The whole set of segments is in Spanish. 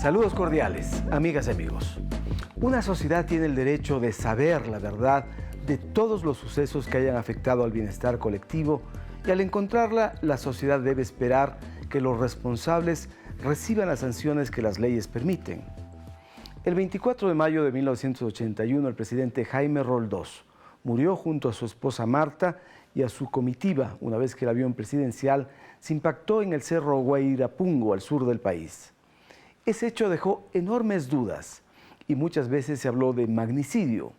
Saludos cordiales, amigas y amigos. Una sociedad tiene el derecho de saber la verdad de todos los sucesos que hayan afectado al bienestar colectivo y al encontrarla, la sociedad debe esperar que los responsables reciban las sanciones que las leyes permiten. El 24 de mayo de 1981, el presidente Jaime Roldós murió junto a su esposa Marta y a su comitiva, una vez que el avión presidencial se impactó en el cerro Huayrapungo, al sur del país. Ese hecho dejó enormes dudas y muchas veces se habló de magnicidio.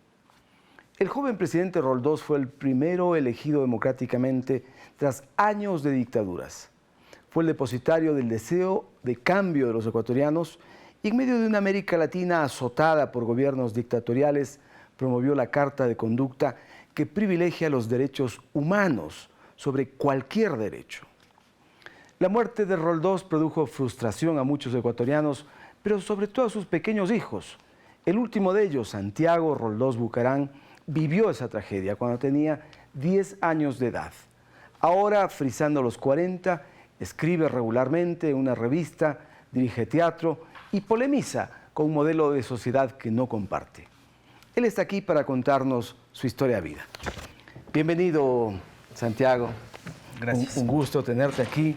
El joven presidente Roldós fue el primero elegido democráticamente tras años de dictaduras. Fue el depositario del deseo de cambio de los ecuatorianos y en medio de una América Latina azotada por gobiernos dictatoriales, promovió la Carta de Conducta que privilegia los derechos humanos sobre cualquier derecho. La muerte de Roldós produjo frustración a muchos ecuatorianos, pero sobre todo a sus pequeños hijos. El último de ellos, Santiago Roldós Bucaram, vivió esa tragedia cuando tenía 10 años de edad. Ahora, frisando los 40, escribe regularmente en una revista, dirige teatro y polemiza con un modelo de sociedad que no comparte. Él está aquí para contarnos su historia de vida. Bienvenido, Santiago. Gracias. Un gusto tenerte aquí.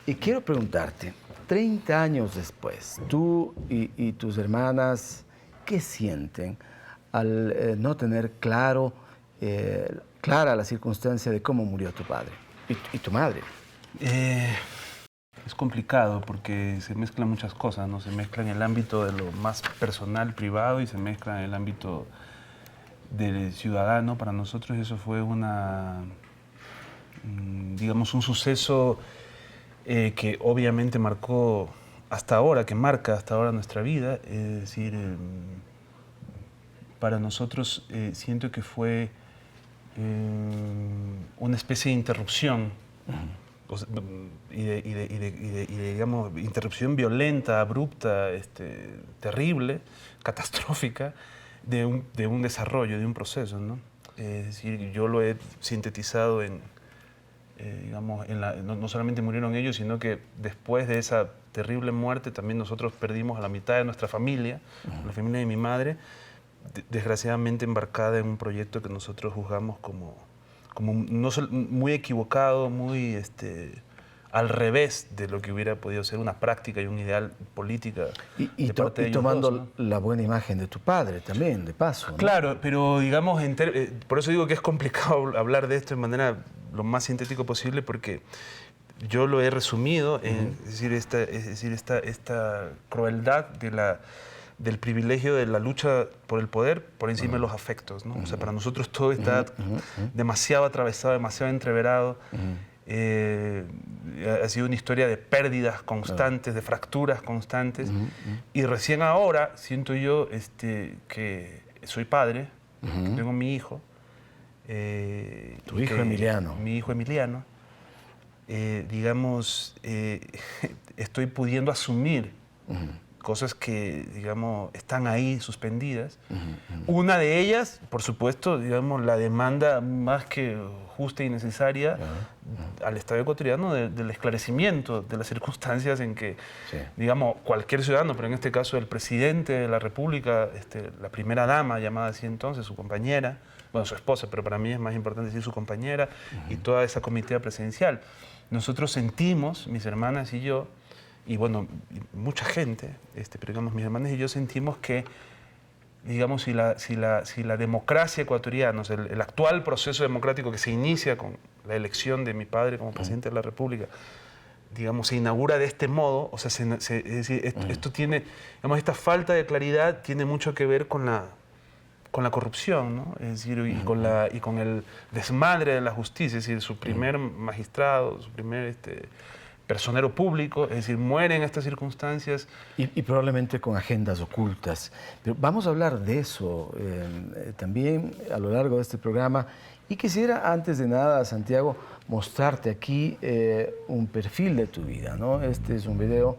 Y quiero preguntarte, 30 años después, tú y tus hermanas, ¿qué sienten al no tener clara la circunstancia de cómo murió tu padre y tu madre? Es complicado porque se mezclan muchas cosas, ¿no? Se mezcla en el ámbito de lo más personal, privado, y se mezcla en el ámbito del ciudadano. Para nosotros eso fue digamos, un suceso que obviamente marcó hasta ahora, que marca hasta ahora nuestra vida. Es decir, para nosotros siento que fue una especie de interrupción, o sea, digamos, interrupción violenta, abrupta, terrible, catastrófica, de un desarrollo, de un proceso, ¿no? Es decir, yo lo he sintetizado digamos, no solamente murieron ellos, sino que después de esa terrible muerte también nosotros perdimos a la mitad de nuestra familia, la familia de mi madre, desgraciadamente embarcada en un proyecto que nosotros juzgamos como muy equivocado, muy al revés de lo que hubiera podido ser una práctica y un ideal política de parte de ellos tomando dos, ¿no? La buena imagen de tu padre también, de paso, ¿no? Claro, pero digamos, por eso digo que es complicado hablar de esto de manera lo más sintético posible, porque yo lo he resumido en esta crueldad del privilegio de la lucha por el poder por encima de los afectos, ¿no? O sea, para nosotros todo está demasiado atravesado, demasiado entreverado. Ha sido una historia de pérdidas constantes, de fracturas constantes. Y recién ahora siento yo que soy padre, que tengo mi hijo. Tu hijo Emiliano. Mi hijo Emiliano. Digamos, estoy pudiendo asumir cosas que, digamos, están ahí suspendidas. Una de ellas, por supuesto, digamos, la demanda más que justa y necesaria al Estado ecuatoriano del esclarecimiento de las circunstancias en que, digamos, cualquier ciudadano, pero en este caso el presidente de la República, la primera dama, llamada así entonces, su compañera, bueno, su esposa, pero para mí es más importante decir su compañera, y toda esa comitiva presidencial. Nosotros sentimos, mis hermanas y yo, y bueno, mucha gente, pero digamos, mis hermanas y yo sentimos que, digamos, si la democracia ecuatoriana, o sea, el actual proceso democrático que se inicia con la elección de mi padre como presidente de la República, digamos, se inaugura de este modo, o sea, es decir, esto tiene, digamos, esta falta de claridad tiene mucho que ver con la corrupción, ¿no? Es decir, y con el desmadre de la justicia, es decir, su primer magistrado, su primer personero público, es decir, muere en estas circunstancias. Y probablemente con agendas ocultas. Pero vamos a hablar de eso también a lo largo de este programa. Y quisiera, antes de nada, Santiago, mostrarte aquí un perfil de tu vida, ¿no? Este es un video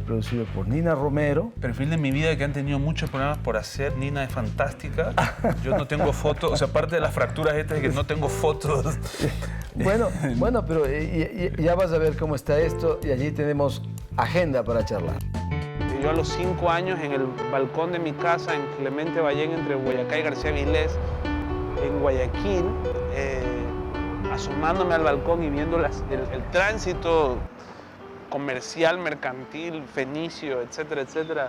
producido por Nina Romero. Perfil de mi vida que han tenido muchos programas por hacer. Nina es fantástica. Yo no tengo fotos, o sea, aparte de las fracturas estas, que no tengo fotos. Bueno, pero ya vas a ver cómo está esto y allí tenemos agenda para charlar. que yo a los 5 años en el balcón de mi casa en Clemente Ballén, entre Guayacá y García Vilés, en Guayaquil, asomándome al balcón y viendo el tránsito comercial, mercantil, fenicio, etcétera, etcétera,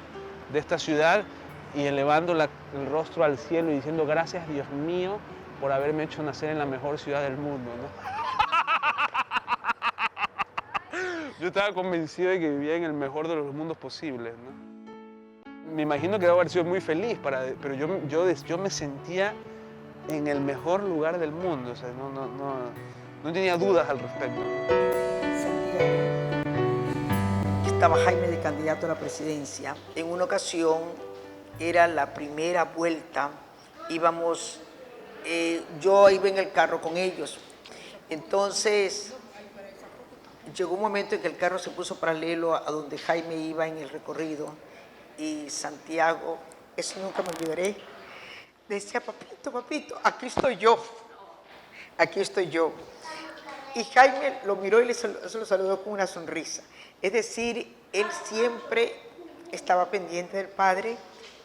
de esta ciudad, y elevando el rostro al cielo y diciendo gracias, Dios mío, por haberme hecho nacer en la mejor ciudad del mundo, ¿no? Yo estaba convencido de que vivía en el mejor de los mundos posibles, ¿no? Me imagino que debo haber sido muy feliz, pero yo me sentía en el mejor lugar del mundo, o sea, no tenía dudas al respecto. Estaba Jaime de candidato a la presidencia. En una ocasión era la primera vuelta, yo iba en el carro con ellos. Entonces llegó un momento en que el carro se puso paralelo a donde Jaime iba en el recorrido y Santiago, eso nunca me olvidaré, decía, papito, aquí estoy yo. Y Jaime lo miró y lo saludó con una sonrisa. Es decir, él siempre estaba pendiente del padre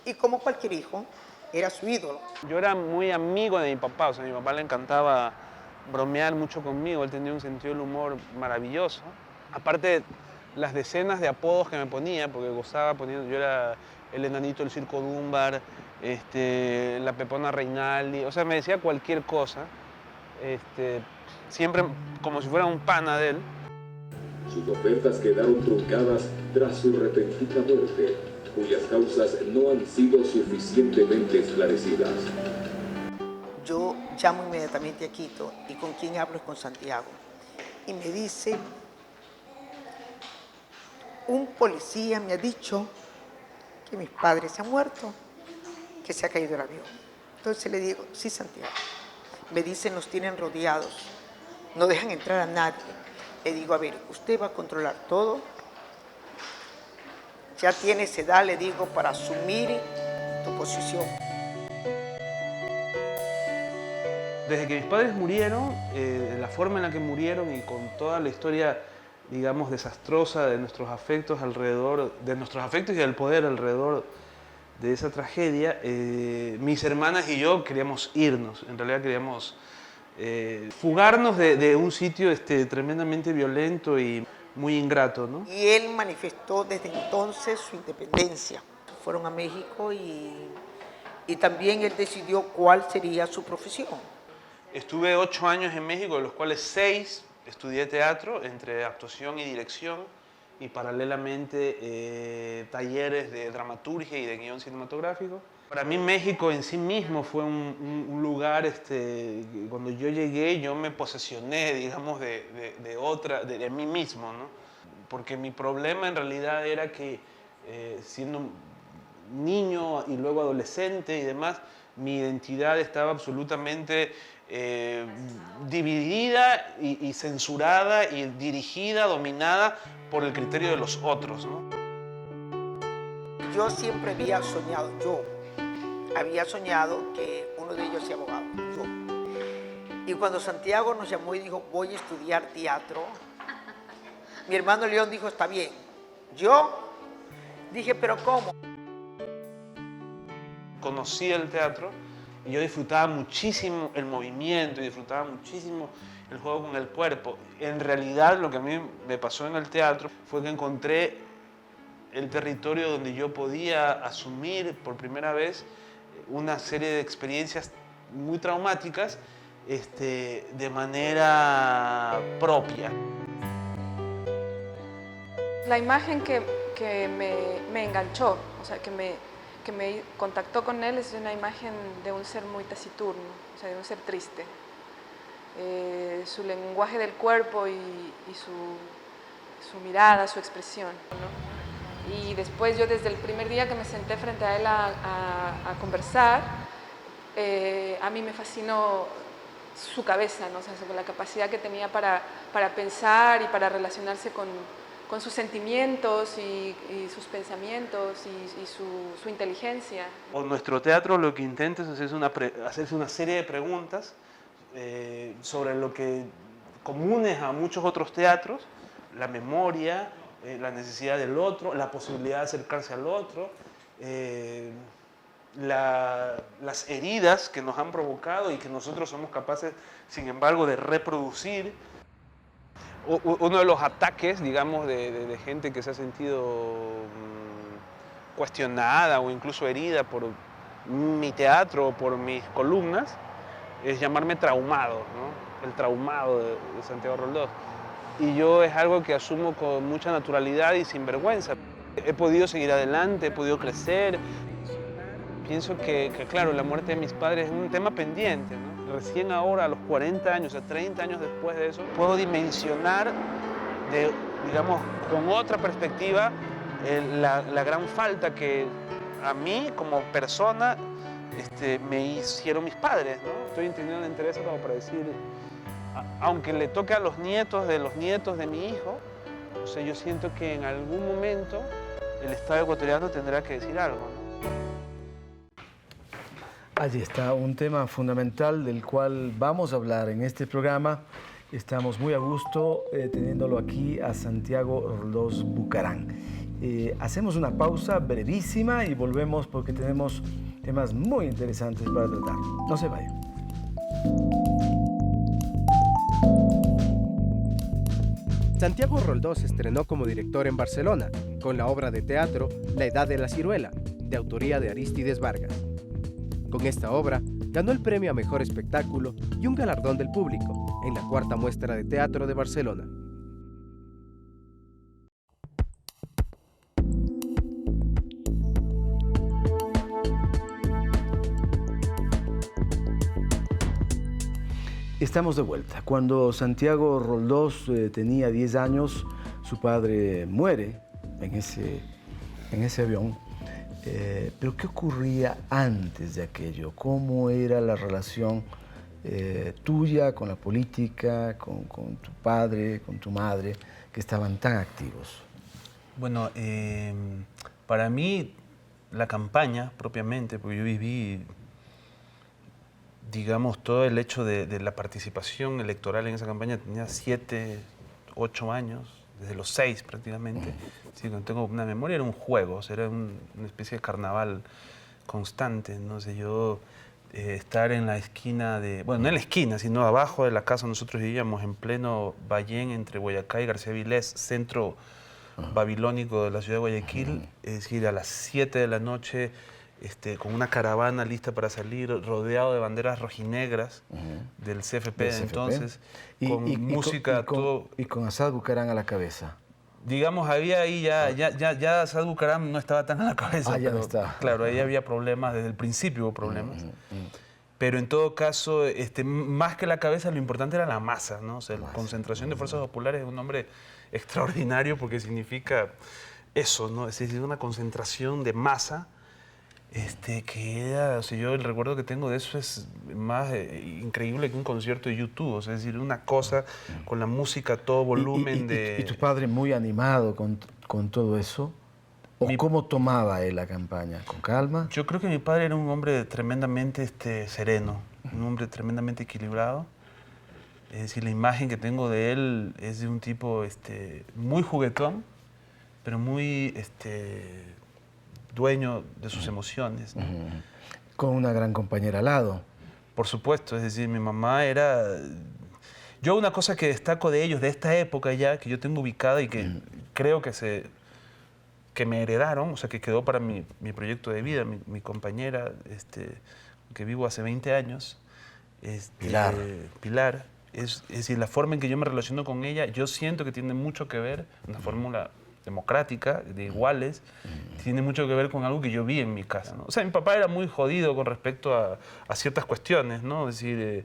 y como cualquier hijo, era su ídolo. Yo era muy amigo de mi papá, o sea, a mi papá le encantaba bromear mucho conmigo, él tenía un sentido del humor maravilloso. Aparte, las decenas de apodos que me ponía, porque gozaba poniendo, yo era el enanito del circo Dunbar, la Pepona Reinaldi, o sea, me decía cualquier cosa, siempre como si fuera un pana de él. Sus ofertas quedaron truncadas tras su repentina muerte, cuyas causas no han sido suficientemente esclarecidas. Yo llamo inmediatamente a Quito y con quien hablo es con Santiago. Y me dice, un policía me ha dicho que mis padres se han muerto, que se ha caído el avión. Entonces le digo, sí, Santiago. Me dicen, nos tienen rodeados, no dejan entrar a nadie. Le digo, a ver, usted va a controlar todo. Ya tienes edad, le digo, para asumir tu posición. Desde que mis padres murieron, de la forma en la que murieron y con toda la historia, digamos, desastrosa de nuestros afectos y del poder alrededor de esa tragedia, mis hermanas y yo queríamos irnos. En realidad queríamos fugarnos de un sitio tremendamente violento y muy ingrato, ¿no? Y él manifestó desde entonces su independencia. Fueron a México y también él decidió cuál sería su profesión. Estuve 8 años en México, de los cuales 6 estudié teatro, entre actuación y dirección, y paralelamente talleres de dramaturgia y de guión cinematográfico. Para mí México en sí mismo fue un lugar, cuando yo llegué yo me posesioné, digamos, de mí mismo, ¿no? Porque mi problema en realidad era que siendo niño y luego adolescente y demás, mi identidad estaba absolutamente dividida y censurada y dirigida, dominada por el criterio de los otros, ¿no? Yo siempre había soñado que uno de ellos sea abogado, yo. Y cuando Santiago nos llamó y dijo, voy a estudiar teatro, mi hermano León dijo, está bien. Yo dije, ¿pero cómo? Conocí el teatro y yo disfrutaba muchísimo el movimiento y disfrutaba muchísimo el juego con el cuerpo. En realidad lo que a mí me pasó en el teatro fue que encontré el territorio donde yo podía asumir por primera vez una serie de experiencias muy traumáticas de manera propia. La imagen que me enganchó, o sea, que me contactó con él, es una imagen de un ser muy taciturno, o sea, de un ser triste. Su lenguaje del cuerpo y su mirada, su expresión, ¿no? Y después yo desde el primer día que me senté frente a él a conversar, a mí me fascinó su cabeza, ¿no? O sea, la capacidad que tenía para pensar y para relacionarse con sus sentimientos y sus pensamientos y su inteligencia. Nuestro teatro lo que intenta es hacerse una serie de preguntas sobre lo que comunes a muchos otros teatros, la memoria, la necesidad del otro, la posibilidad de acercarse al otro, las heridas que nos han provocado y que nosotros somos capaces, sin embargo, de reproducir. Uno de los ataques, digamos, de gente que se ha sentido cuestionada o incluso herida por mi teatro o por mis columnas es llamarme traumado, ¿no? El traumado de Santiago Roldós. Y yo es algo que asumo con mucha naturalidad y sin vergüenza. He podido seguir adelante, he podido crecer. Pienso que, claro, la muerte de mis padres es un tema pendiente, ¿no? Recién ahora, a los 40 años, a 30 años después de eso, puedo dimensionar, digamos, con otra perspectiva, la gran falta que a mí, como persona, me hicieron mis padres, ¿no? Estoy entendiendo el interés como para decir, aunque le toque a los nietos de mi hijo, o sea, yo siento que en algún momento el Estado ecuatoriano tendrá que decir algo, ¿no? Allí está un tema fundamental del cual vamos a hablar en este programa. Estamos muy a gusto teniéndolo aquí a Santiago Roldós Bucarán. Hacemos una pausa brevísima y volvemos porque tenemos temas muy interesantes para tratar. No se vayan. Santiago Roldós se estrenó como director en Barcelona con la obra de teatro La Edad de la Ciruela, de autoría de Arístides Vargas. Con esta obra, ganó el premio a Mejor Espectáculo y un galardón del público en la 4ª Muestra de Teatro de Barcelona. Estamos de vuelta. Cuando Santiago Roldós tenía 10 años, su padre muere en ese avión. Pero ¿qué ocurría antes de aquello? ¿Cómo era la relación tuya con la política, con tu padre, con tu madre, que estaban tan activos? Bueno, para mí la campaña propiamente, porque yo viví, digamos, todo el hecho de la participación electoral en esa campaña, tenía 7, 8 años, desde los 6 prácticamente. Sí, cuando tengo una memoria era un juego, o sea, era una especie de carnaval constante, no sé, yo estar en la esquina bueno, no en la esquina, sino abajo de la casa, nosotros vivíamos en pleno Ballén, entre Guayacá y García Vilés, centro babilónico de la ciudad de Guayaquil, es decir, a las 7 de la noche, con una caravana lista para salir, rodeado de banderas rojinegras del CFP de entonces, con música, todo. Y con Asad Bucarán a la cabeza. Digamos, había ahí ya Asad Bucarán no estaba tan a la cabeza. Ya no estaba. Claro, ahí había problemas, desde el principio hubo problemas. Pero en todo caso, más que la cabeza, lo importante era la masa, ¿no? O sea, la concentración de fuerzas populares es un nombre extraordinario porque significa eso, ¿no? Es decir, una concentración de masa que era, o sea, yo el recuerdo que tengo de eso es más increíble que un concierto de YouTube, o sea, es decir, una cosa con la música a todo volumen. ¿Y tu padre muy animado con todo eso? ¿O cómo tomaba él la campaña? ¿Con calma? Yo creo que mi padre era un hombre tremendamente sereno, un hombre tremendamente equilibrado. Es decir, la imagen que tengo de él es de un tipo muy juguetón, pero muy dueño de sus emociones, ¿no? Con una gran compañera al lado. Por supuesto, es decir, mi mamá era... Yo una cosa que destaco de ellos, de esta época ya, que yo tengo ubicada y que creo que me heredaron, o sea, que quedó para mi proyecto de vida, mi compañera, que vivo hace 20 años, Pilar. Es decir, la forma en que yo me relaciono con ella, yo siento que tiene mucho que ver, una fórmula democrática, de iguales, tiene mucho que ver con algo que yo vi en mi casa, ¿no? O sea, mi papá era muy jodido con respecto a ciertas cuestiones, ¿no? Es decir,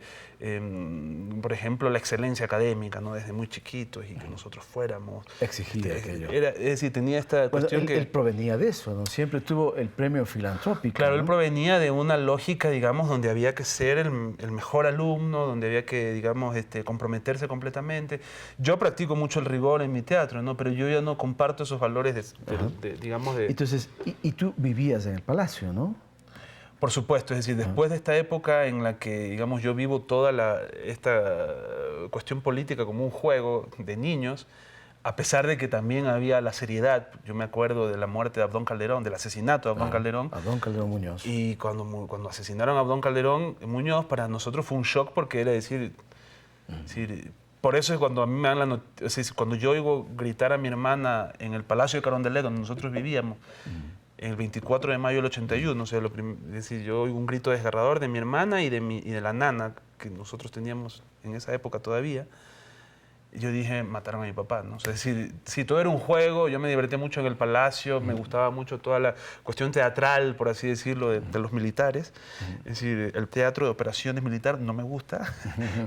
por ejemplo, la excelencia académica, ¿no? Desde muy chiquitos y que nosotros fuéramos. Exigía aquello. Es decir, tenía esta cuestión que... Él provenía de eso, ¿no? Siempre tuvo el premio filantrópico. Claro, ¿no? él provenía de una lógica, digamos, donde había que ser el mejor alumno, donde había que, digamos, comprometerse completamente. Yo practico mucho el rigor en mi teatro, ¿no? Pero yo ya no comparto esos valores, digamos, de... Entonces, y tú vivías en el palacio, ¿no? Por supuesto, es decir, después de esta época en la que, digamos, yo vivo toda esta cuestión política como un juego de niños, a pesar de que también había la seriedad. Yo me acuerdo de la muerte de Abdón Calderón, del asesinato de Abdón Calderón. Abdón Calderón Muñoz. Y cuando asesinaron a Abdón Calderón Muñoz, para nosotros fue un shock porque era decir, por eso es cuando a mí me dan la noticia, cuando yo oigo gritar a mi hermana en el Palacio de Carondelet, donde nosotros vivíamos, el 24 de mayo del 81, o sea, es decir, yo oigo un grito desgarrador de mi hermana y de la nana que nosotros teníamos en esa época todavía. Yo dije, mataron a mi papá, ¿no? O sea, es decir, si todo era un juego, yo me divertía mucho en el Palacio, me gustaba mucho toda la cuestión teatral, por así decirlo, de los militares. Es decir, el teatro de operaciones militar no me gusta,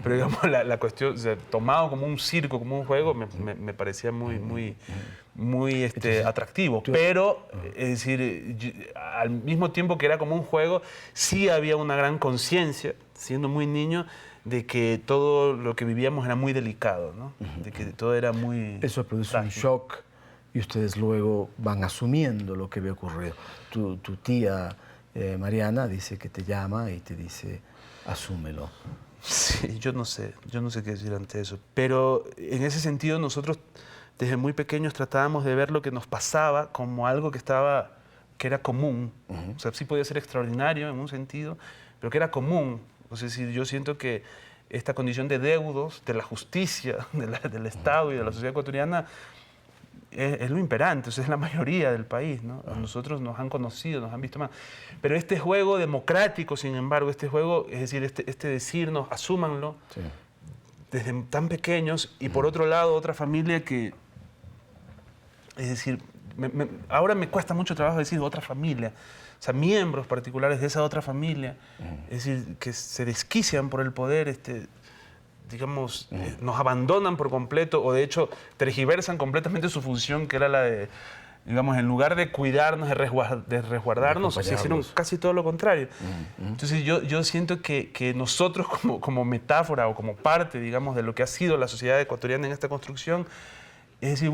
pero digamos, la cuestión, o sea, tomado como un circo, como un juego, me parecía muy atractivo. Pero, es decir, al mismo tiempo que era como un juego, sí había una gran conciencia, siendo muy niño, de que todo lo que vivíamos era muy delicado, ¿no? De que todo era muy... Eso produce frágil. un shock y ustedes luego van asumiendo lo que había ocurrido. Tu tía Mariana dice que te llama y te dice, asúmelo. Sí, yo no sé qué decir ante eso. Pero en ese sentido nosotros desde muy pequeños tratábamos de ver lo que nos pasaba como algo que era común. O sea, sí podía ser extraordinario en un sentido, pero que era común. Es decir, yo siento que esta condición de deudos, de la justicia, del Estado y de la sociedad ecuatoriana es lo imperante, o sea, es la mayoría del país, ¿no? A nosotros nos han conocido, nos han visto más. Pero este juego democrático, sin embargo, este juego, es decir, este decirnos, asúmanlo, desde tan pequeños, y por otro lado, otra familia que, es decir, ahora me cuesta mucho trabajo decir otra familia, o sea, miembros particulares de esa otra familia, es decir, que se desquician por el poder, digamos, nos abandonan por completo o de hecho tergiversan completamente su función, que era la de, digamos, en lugar de cuidarnos, de resguardarnos, se hicieron casi todo lo contrario. Entonces yo siento que nosotros como metáfora o como parte, digamos, de lo que ha sido la sociedad ecuatoriana en esta construcción, es decir,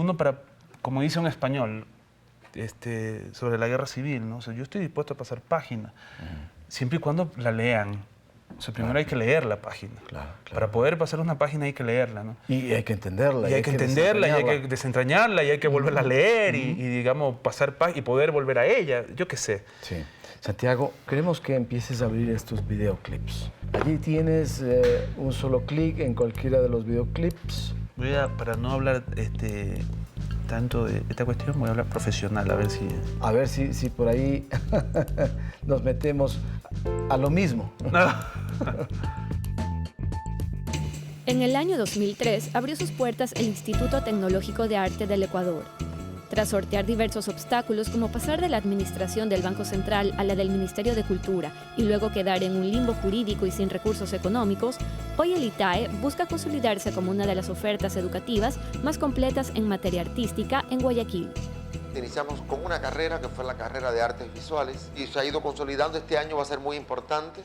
como dice un español, sobre la guerra civil, ¿no? O sea, yo estoy dispuesto a pasar página, siempre y cuando la lean. O sea, primero hay que leer la página. Claro. Para poder pasar una página hay que leerla, ¿no? Y hay que entenderla. Y hay que entenderla, y hay que desentrañarla, y hay que volverla a leer, y digamos, pasar página y poder volver a ella, yo qué sé. Sí. Santiago, queremos que empieces a abrir estos videoclips. Allí tienes un solo clic en cualquiera de los videoclips. Para no hablar tanto de esta cuestión, voy a hablar profesional, a ver si por ahí nos metemos a lo mismo. En el año 2003 abrió sus puertas el Instituto Tecnológico de Arte del Ecuador. Tras sortear diversos obstáculos como pasar de la administración del Banco Central a la del Ministerio de Cultura y luego quedar en un limbo jurídico y sin recursos económicos, hoy el ITAE busca consolidarse como una de las ofertas educativas más completas en materia artística en Guayaquil. Iniciamos con una carrera que fue la carrera de artes visuales y se ha ido consolidando. Este año va a ser muy importante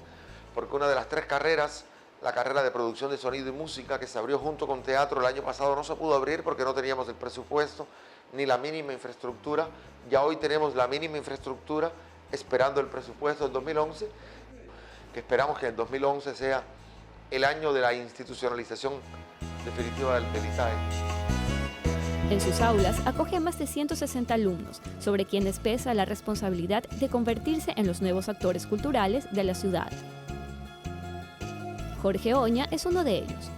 porque una de las 3 carreras, la carrera de producción de sonido y música, que se abrió junto con teatro el año pasado, no se pudo abrir porque no teníamos el presupuesto ni la mínima infraestructura. Ya hoy tenemos la mínima infraestructura esperando el presupuesto del 2011, que esperamos que el 2011 sea el año de la institucionalización definitiva del ITAE. En sus aulas acoge a más de 160 alumnos, sobre quienes pesa la responsabilidad de convertirse en los nuevos actores culturales de la ciudad. Jorge Oña es uno de ellos.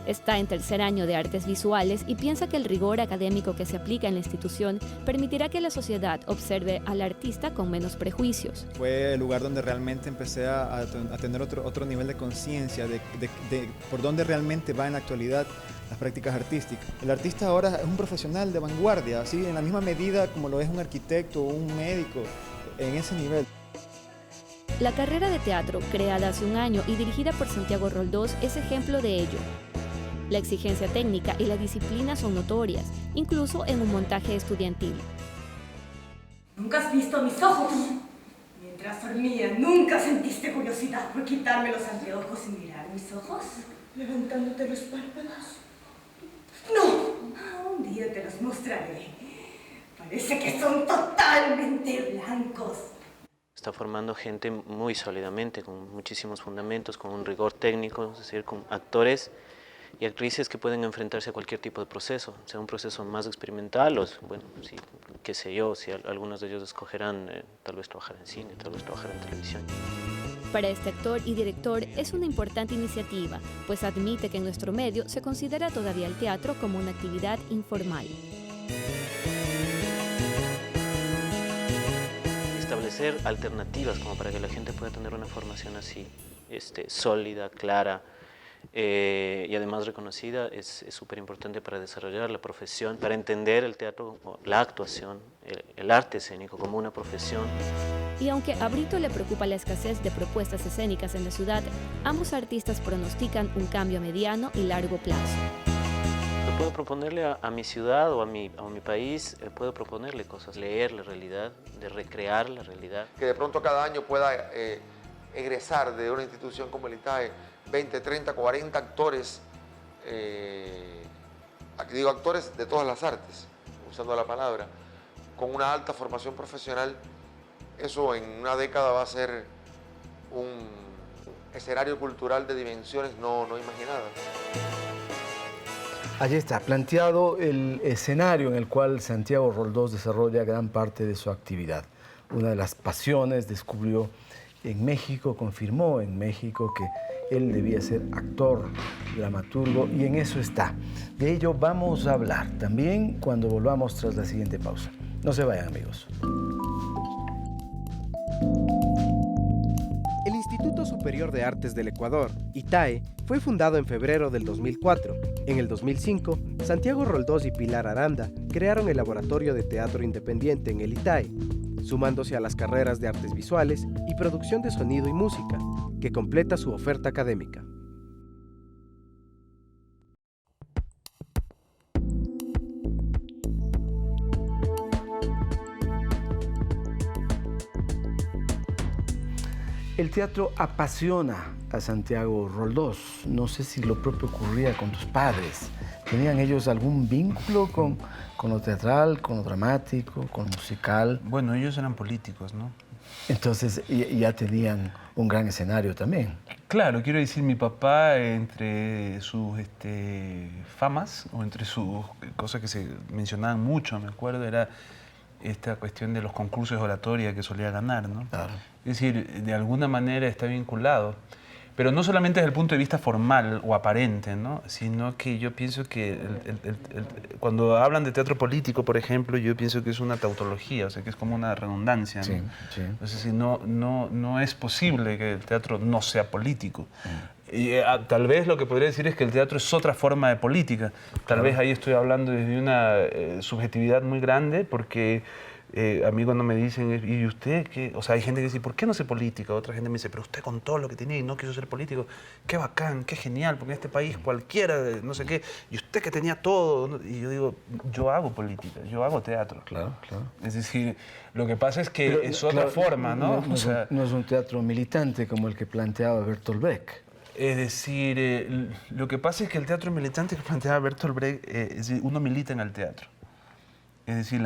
Está en tercer año de artes visuales y piensa que el rigor académico que se aplica en la institución permitirá que la sociedad observe al artista con menos prejuicios. Fue el lugar donde realmente empecé a tener otro nivel de conciencia de por dónde realmente va en la actualidad las prácticas artísticas. El artista ahora es un profesional de vanguardia, así en la misma medida como lo es un arquitecto o un médico, en ese nivel. La carrera de teatro, creada hace un año y dirigida por Santiago Roldós, es ejemplo de ello. La exigencia técnica y la disciplina son notorias, incluso en un montaje estudiantil. ¿Nunca has visto mis ojos? Mientras dormía, ¿nunca sentiste curiosidad por quitarme los anteojos y mirar mis ojos? ¿Levantándote los párpados? ¡No! Un día te los mostraré. Parece que son totalmente blancos. Está formando gente muy sólidamente, con muchísimos fundamentos, con un rigor técnico, es decir, con actores y actrices que pueden enfrentarse a cualquier tipo de proceso, sea un proceso más experimental o, bueno, sí, qué sé yo, si algunos de ellos escogerán tal vez trabajar en cine, tal vez trabajar en televisión. Para este actor y director es una importante iniciativa, pues admite que en nuestro medio se considera todavía el teatro como una actividad informal. Establecer alternativas como para que la gente pueda tener una formación así, sólida, clara y además reconocida es súper importante para desarrollar la profesión, para entender el teatro, la actuación, el arte escénico como una profesión. Y aunque a Brito le preocupa la escasez de propuestas escénicas en la ciudad, ambos artistas pronostican un cambio a mediano y largo plazo. Yo puedo proponerle a mi ciudad o a mi país, puedo proponerle cosas, leer la realidad, de recrear la realidad. Que de pronto cada año pueda egresar de una institución como el ITAE 20, 30, 40 actores, aquí digo actores de todas las artes, usando la palabra, con una alta formación profesional. Eso en una década va a ser un escenario cultural de dimensiones no imaginadas. Allí está, planteado el escenario en el cual Santiago Roldós desarrolla gran parte de su actividad. Una de las pasiones descubrió en México, confirmó en México que él debía ser actor, dramaturgo, y en eso está. De ello vamos a hablar también cuando volvamos tras la siguiente pausa. No se vayan, amigos. El Instituto Superior de Artes del Ecuador, ITAE, fue fundado en febrero del 2004. En el 2005, Santiago Roldós y Pilar Aranda crearon el Laboratorio de Teatro Independiente en el ITAE, sumándose a las carreras de Artes Visuales y Producción de Sonido y Música, que completa su oferta académica. El teatro apasiona a Santiago Roldós. No sé si lo propio ocurría con tus padres. ¿Tenían ellos algún vínculo con lo teatral, con lo dramático, con lo musical? Bueno, ellos eran políticos, ¿no? Entonces ya tenían un gran escenario también. Claro, quiero decir, mi papá, entre sus famas, o entre sus cosas que se mencionaban mucho, me acuerdo, era esta cuestión de los concursos de oratoria que solía ganar, ¿no? Claro. Es decir, de alguna manera está vinculado. Pero no solamente desde el punto de vista formal o aparente, ¿no? Sino que yo pienso que cuando hablan de teatro político, por ejemplo, yo pienso que es una tautología, o sea, que es como una redundancia, ¿no? Sí, sí. Entonces, no es posible que el teatro no sea político. Y, tal vez lo que podría decir es que el teatro es otra forma de política. Tal vez ahí estoy hablando desde una subjetividad muy grande, porque a mí cuando me dicen, ¿y usted qué? O sea, hay gente que dice, ¿por qué no sé política? Otra gente me dice, pero usted con todo lo que tenía y no quiso ser político, qué bacán, qué genial, porque en este país cualquiera, no sé qué, y usted que tenía todo. Y yo digo, yo hago política, yo hago teatro. Claro, claro. Es decir, lo que pasa es que es otra forma, ¿no? No es un teatro militante como el que planteaba Bertolt Brecht. Es decir, lo que pasa es que el teatro militante que planteaba Bertolt Brecht, es decir, uno milita en el teatro. Es decir,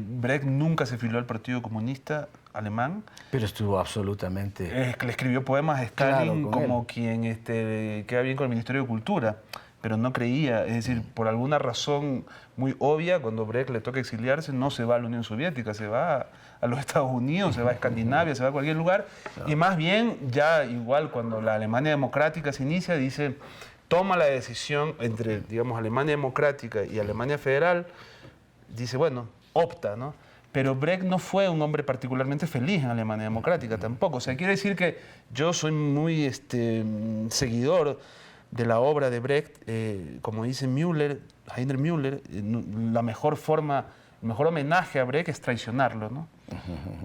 Brecht nunca se afilió al Partido Comunista Alemán. Pero estuvo absolutamente... Le escribió poemas a Stalin claro, como quien queda bien con el Ministerio de Cultura, pero no creía. Es decir, por alguna razón muy obvia, cuando Brecht le toca exiliarse, no se va a la Unión Soviética, se va a los Estados Unidos, se va a Escandinavia, se va a cualquier lugar. Claro. Y más bien, ya igual cuando la Alemania democrática se inicia, dice, toma la decisión entre, digamos, Alemania democrática y Alemania federal. Dice, bueno, opta, ¿no? Pero Brecht no fue un hombre particularmente feliz en Alemania Democrática tampoco. O sea, quiere decir que yo soy muy seguidor de la obra de Brecht. Como dice Heiner Müller, la mejor forma, el mejor homenaje a Brecht es traicionarlo, ¿no?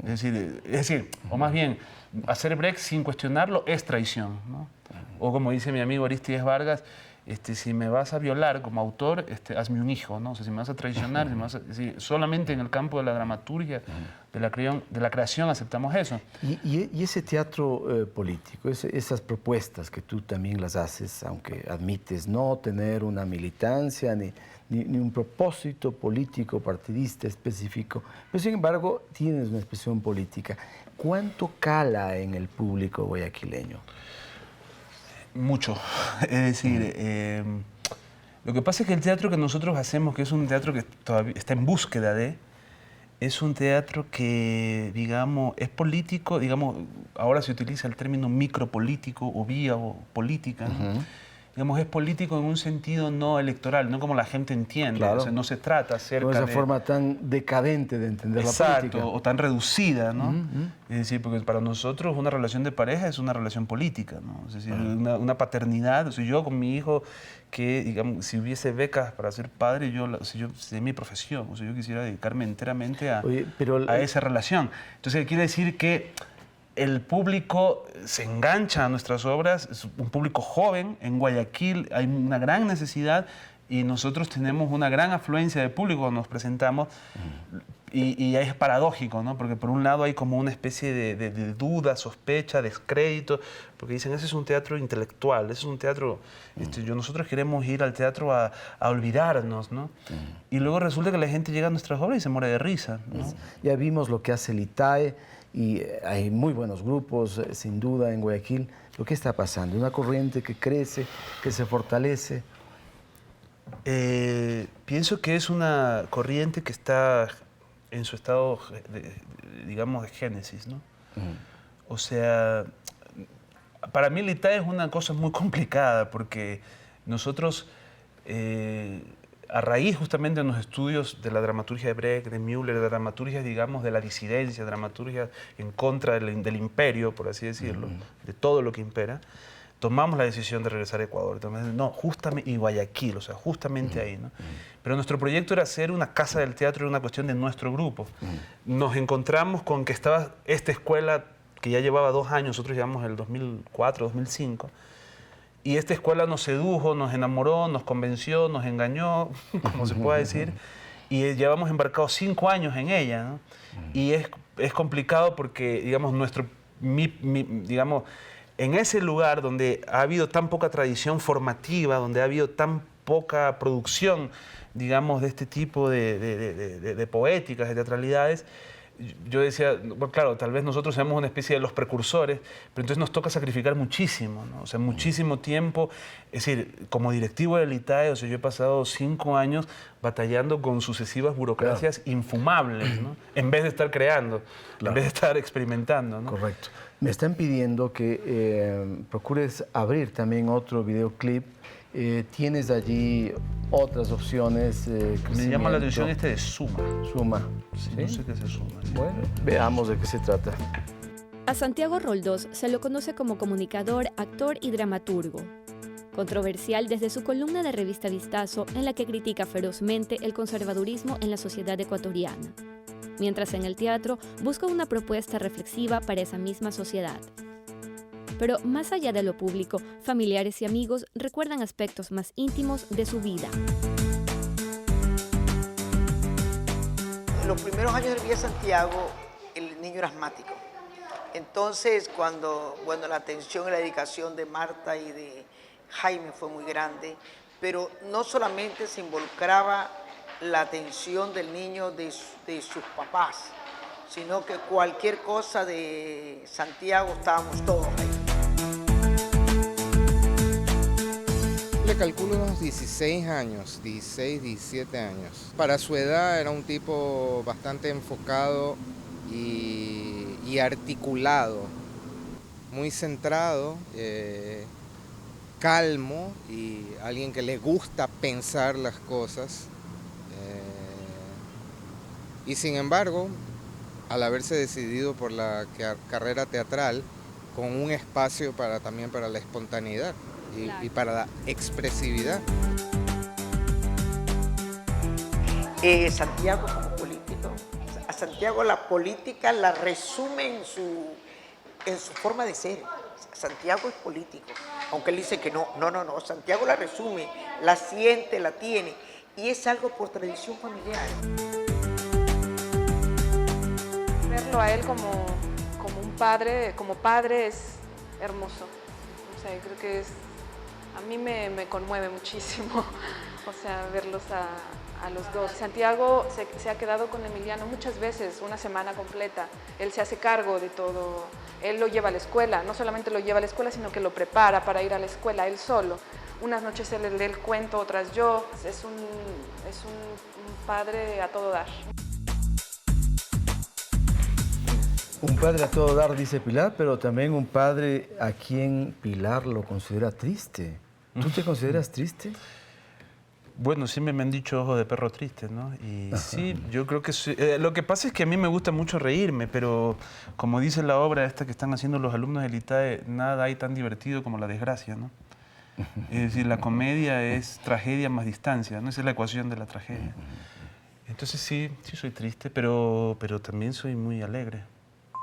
Es decir, o más bien, hacer Brecht sin cuestionarlo es traición, ¿no? O como dice mi amigo Aristides Vargas, si me vas a violar como autor, hazme un hijo, ¿no? O sea, si me vas a traicionar, solamente en el campo de la dramaturgia, de la creación aceptamos eso. Y ese teatro político, esas propuestas que tú también las haces, aunque admites no tener una militancia ni un propósito político partidista específico, pero sin embargo tienes una expresión política. ¿Cuánto cala en el público guayaquileño? Mucho. Es decir, lo que pasa es que el teatro que nosotros hacemos, que es un teatro que todavía está en búsqueda de, es un teatro que, digamos, es político, digamos, ahora se utiliza el término micropolítico o biopolítica, ¿no? Digamos, es político en un sentido no electoral, no como la gente entiende. Claro. O sea, no se trata acerca de esa de... forma tan decadente de entender la política. Exacto, o tan reducida, ¿no? Es decir, porque para nosotros una relación de pareja es una relación política, ¿no? Es decir, una paternidad. O sea, yo con mi hijo, que, digamos, si hubiese becas para ser padre, es mi profesión. O sea, yo quisiera dedicarme enteramente a esa relación. Entonces, quiere decir que el público se engancha a nuestras obras, es un público joven. En Guayaquil hay una gran necesidad y nosotros tenemos una gran afluencia de público cuando nos presentamos. Y es paradójico, ¿no? Porque por un lado hay como una especie de duda, sospecha, descrédito, porque dicen, ese es un teatro intelectual, ese es un teatro... nosotros queremos ir al teatro a olvidarnos, ¿no? Y luego resulta que la gente llega a nuestras obras y se muere de risa, ¿no? Ya vimos lo que hace el ITAE y hay muy buenos grupos, sin duda, en Guayaquil. ¿Lo que está pasando? Una corriente que crece, que se fortalece. Pienso que es una corriente que está en su estado, digamos, de génesis, ¿no? O sea, para mí el ITAE es una cosa muy complicada porque nosotros, a raíz justamente de los estudios de la dramaturgia de Brecht, de Müller, de dramaturgias, digamos, de la disidencia, dramaturgia en contra del imperio, por así decirlo, de todo lo que impera, tomamos la decisión de regresar a Ecuador. No, justamente, y Guayaquil, o sea, justamente ahí, ¿no? Pero nuestro proyecto era hacer una casa del teatro, era una cuestión de nuestro grupo. Nos encontramos con que estaba esta escuela que ya llevaba 2 años, nosotros llevamos el 2004, 2005, y esta escuela nos sedujo, nos enamoró, nos convenció, nos engañó, como se pueda decir, y llevamos embarcados 5 años en ella, ¿no? Y es complicado porque, digamos, digamos, en ese lugar donde ha habido tan poca tradición formativa, donde ha habido tan poca producción, digamos, de este tipo de poéticas, de teatralidades, yo decía, bueno, claro, tal vez nosotros seamos una especie de los precursores, pero entonces nos toca sacrificar muchísimo, ¿no? O sea, muchísimo tiempo. Es decir, como directivo del ITAE, o sea, yo he pasado 5 años batallando con sucesivas burocracias infumables, ¿no? En vez de estar creando, en vez de estar experimentando, ¿no? Correcto. Me están pidiendo que procures abrir también otro videoclip. Tienes allí otras opciones. Me llama la atención este de Suma. Suma. Sí, ¿sí? No sé qué es Suma. ¿Sí? Bueno, veamos de qué se trata. A Santiago Roldós se lo conoce como comunicador, actor y dramaturgo. Controversial desde su columna de revista Vistazo, en la que critica ferozmente el conservadurismo en la sociedad ecuatoriana. Mientras en el teatro busca una propuesta reflexiva para esa misma sociedad. Pero más allá de lo público, familiares y amigos recuerdan aspectos más íntimos de su vida. En los primeros años de Villa Santiago, el niño era asmático. Entonces, cuando, bueno, la atención y la dedicación de Marta y de Jaime fue muy grande, pero no solamente se involucraba la atención del niño de sus papás, sino que cualquier cosa de Santiago estábamos todos ahí. Le calculo unos 16 años, 16, 17 años. Para su edad era un tipo bastante enfocado y articulado, muy centrado, calmo y alguien que le gusta pensar las cosas. Y sin embargo, al haberse decidido por la carrera teatral, con un espacio también para la espontaneidad y para la expresividad. Santiago como político, a Santiago la política la resume en su forma de ser. Santiago es político, aunque él dice que no, Santiago la resume, la siente, la tiene, y es algo por tradición familiar. Verlo a él como un padre, como padre es hermoso. O sea, creo que a mí me conmueve muchísimo. o sea, verlos a los dos. Santiago se ha quedado con Emiliano muchas veces, una semana completa. Él se hace cargo de todo. Él lo lleva a la escuela, no solamente lo lleva a la escuela, sino que lo prepara para ir a la escuela, él solo. Unas noches él lee el cuento, otras yo. Es un padre a todo dar. Un padre a todo dar, dice Pilar, pero también un padre a quien Pilar lo considera triste. ¿Tú te consideras triste? Bueno, siempre me han dicho ojos de perro triste, ¿no? Y sí, yo creo que lo que pasa es que a mí me gusta mucho reírme, pero como dice la obra esta que están haciendo los alumnos del ITAE, nada hay tan divertido como la desgracia, ¿no? Es decir, la comedia es tragedia más distancia, ¿no? Esa es la ecuación de la tragedia. Entonces sí soy triste, pero también soy muy alegre.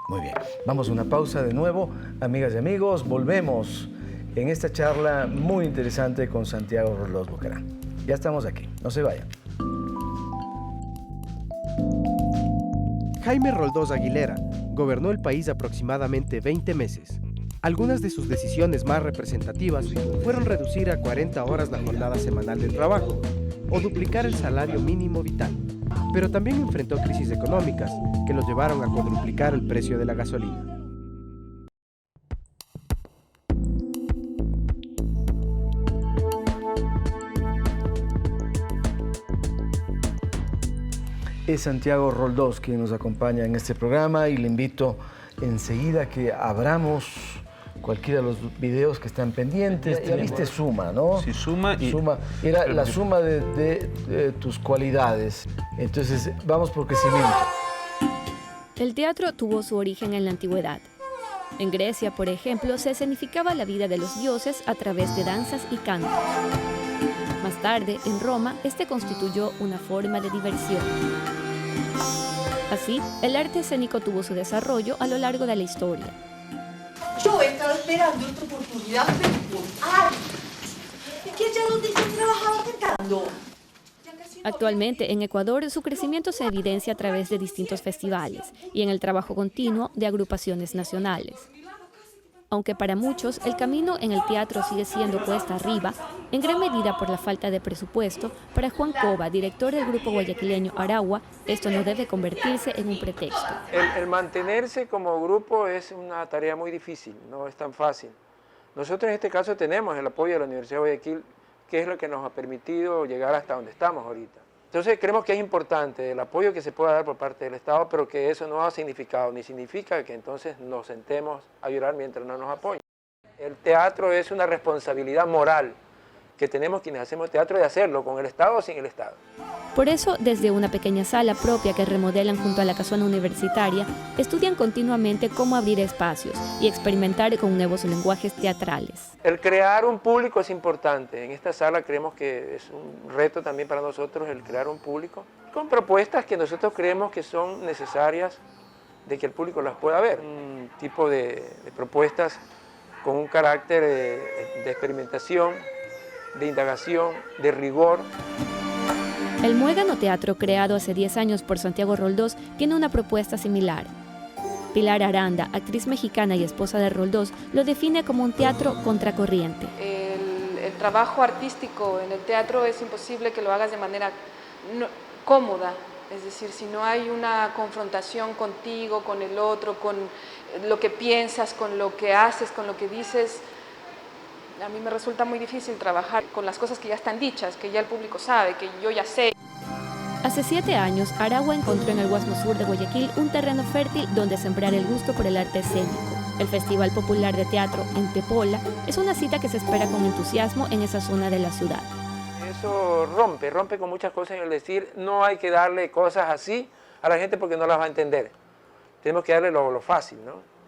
Muy bien, vamos a una pausa de nuevo. Amigas y amigos, volvemos en esta charla muy interesante con Santiago Roldós Bocarán. Ya estamos aquí, no se vayan. Jaime Roldós Aguilera gobernó el país aproximadamente 20 meses. Algunas de sus decisiones más representativas fueron reducir a 40 horas la jornada semanal del trabajo o duplicar el salario mínimo vital. Pero también enfrentó crisis económicas que lo llevaron a cuadruplicar el precio de la gasolina. Es Santiago Roldós quien nos acompaña en este programa y le invito enseguida que abramos cualquiera de los videos que están pendientes. Ya viste Suma, ¿no? Sí, Suma. Era la suma de tus cualidades. Entonces, vamos por crecimiento. El teatro tuvo su origen en la antigüedad. En Grecia, por ejemplo, se escenificaba la vida de los dioses a través de danzas y cantos. Más tarde, en Roma, este constituyó una forma de diversión. Así, el arte escénico tuvo su desarrollo a lo largo de la historia. Yo he estado esperando esta oportunidad por años. ¿Qué allá donde yo trabajaba cantando? Actualmente, en Ecuador, su crecimiento se evidencia a través de distintos festivales y en el trabajo continuo de agrupaciones nacionales. Aunque para muchos el camino en el teatro sigue siendo cuesta arriba, en gran medida por la falta de presupuesto, para Juan Cova, director del grupo guayaquileño Aragua, esto no debe convertirse en un pretexto. El mantenerse como grupo es una tarea muy difícil, no es tan fácil. Nosotros en este caso tenemos el apoyo de la Universidad de Guayaquil, que es lo que nos ha permitido llegar hasta donde estamos ahorita. Entonces creemos que es importante el apoyo que se pueda dar por parte del Estado, pero que eso no ha significado, ni significa que entonces nos sentemos a llorar mientras no nos apoyen. El teatro es una responsabilidad moral que tenemos quienes hacemos teatro de hacerlo, con el Estado o sin el Estado. Por eso, desde una pequeña sala propia que remodelan junto a la casona universitaria, estudian continuamente cómo abrir espacios y experimentar con nuevos lenguajes teatrales. El crear un público es importante. En esta sala creemos que es un reto también para nosotros el crear un público con propuestas que nosotros creemos que son necesarias de que el público las pueda ver. Un tipo de propuestas con un carácter de experimentación, de indagación, de rigor. El Muégano Teatro, creado hace 10 años por Santiago Roldós, tiene una propuesta similar. Pilar Aranda, actriz mexicana y esposa de Roldós, lo define como un teatro contracorriente. El trabajo artístico en el teatro es imposible que lo hagas de manera cómoda, es decir, si no hay una confrontación contigo, con el otro, con lo que piensas, con lo que haces, con lo que dices. A mí me resulta muy difícil trabajar con las cosas que ya están dichas, que ya el público sabe, que yo ya sé. Hace 7 años, Aragua encontró en el Guasmo Sur de Guayaquil un terreno fértil donde sembrar el gusto por el arte escénico. El Festival Popular de Teatro en Tepola es una cita que se espera con entusiasmo en esa zona de la ciudad. Eso rompe con muchas cosas en el decir, no hay que darle cosas así a la gente porque no las va a entender. Tenemos que darle lo fácil, ¿no?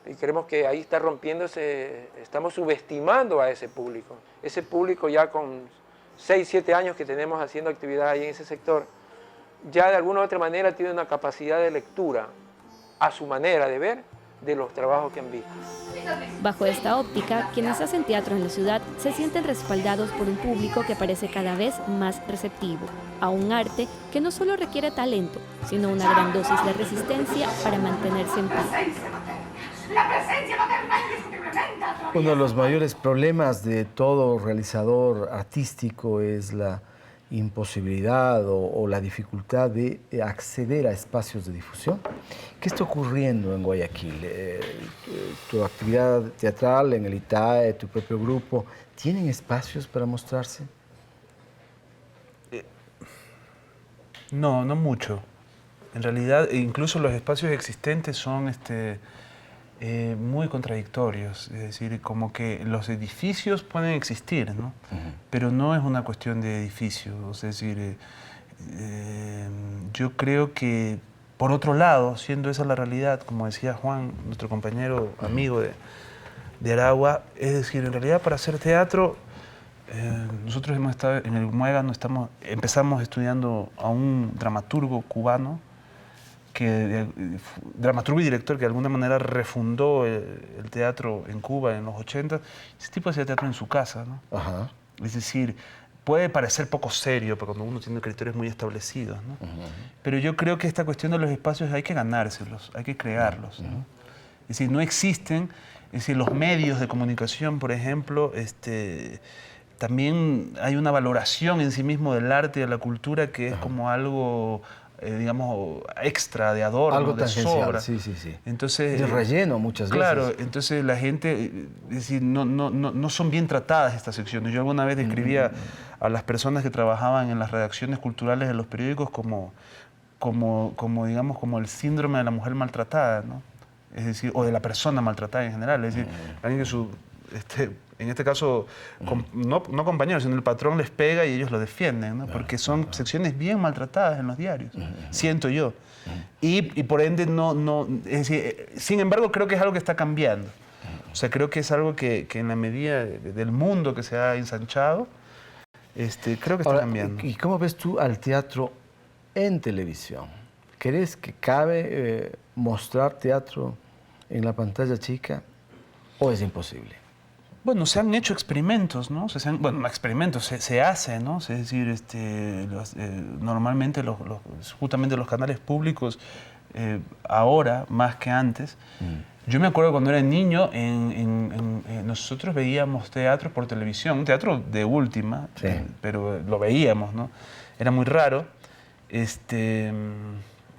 Y creemos que ahí está rompiéndose, estamos subestimando a ese público. Ese público ya con 6, 7 años que tenemos haciendo actividad ahí en ese sector, ya de alguna u otra manera tiene una capacidad de lectura a su manera de ver de los trabajos que han visto. Bajo esta óptica, quienes hacen teatro en la ciudad se sienten respaldados por un público que parece cada vez más receptivo a un arte que no solo requiere talento, sino una gran dosis de resistencia para mantenerse en pie. La presencia materna indiscutiblemente. Uno de los mayores problemas de todo realizador artístico es la imposibilidad o la dificultad de acceder a espacios de difusión? ¿Qué está ocurriendo en Guayaquil? Tu actividad teatral en el ITAE, tu propio grupo, ¿tienen espacios para mostrarse? No, no mucho. En realidad, incluso los espacios existentes son muy contradictorios. Es decir, como que los edificios pueden existir, ¿no? Pero no es una cuestión de edificios. Es decir, yo creo que, por otro lado, siendo esa la realidad, como decía Juan, nuestro compañero, amigo de Aragua, es decir, en realidad para hacer teatro, nosotros hemos estado en el Muégano, empezamos estudiando a un dramaturgo cubano, dramaturgo y director que de alguna manera refundó el teatro en Cuba en los 80. Ese tipo hacía teatro en su casa, ¿no? Ajá. Es decir, puede parecer poco serio, pero cuando uno tiene criterios muy establecidos, ¿no? Pero yo creo que esta cuestión de los espacios hay que ganárselos, hay que crearlos, ¿no? Es decir, no existen, es decir, los medios de comunicación, por ejemplo, también hay una valoración en sí mismo del arte y de la cultura que es como algo, digamos, extra, de adorno, algo de sobra. Sí, sí, sí. Entonces, de relleno muchas veces. Claro, entonces la gente, es decir, no son bien tratadas estas secciones. Yo alguna vez describía a las personas que trabajaban en las redacciones culturales de los periódicos como digamos, como el síndrome de la mujer maltratada, ¿no? Es decir, o de la persona maltratada en general. Es decir, alguien que en este caso, no compañeros, sino el patrón les pega y ellos lo defienden, ¿no? Porque son secciones bien maltratadas en los diarios, siento yo. Y por ende, es decir, sin embargo, creo que es algo que está cambiando. O sea, creo que es algo que en la medida del mundo que se ha ensanchado, creo que está cambiando. ¿Y cómo ves tú al teatro en televisión? ¿Crees que cabe mostrar teatro en la pantalla chica o es imposible? Bueno, se han hecho experimentos, ¿no? Bueno, experimentos, se hace, ¿no? Es decir, normalmente justamente los canales públicos, ahora más que antes. Yo me acuerdo cuando era niño, nosotros veíamos teatro por televisión, un teatro de última, pero lo veíamos, ¿no? Era muy raro.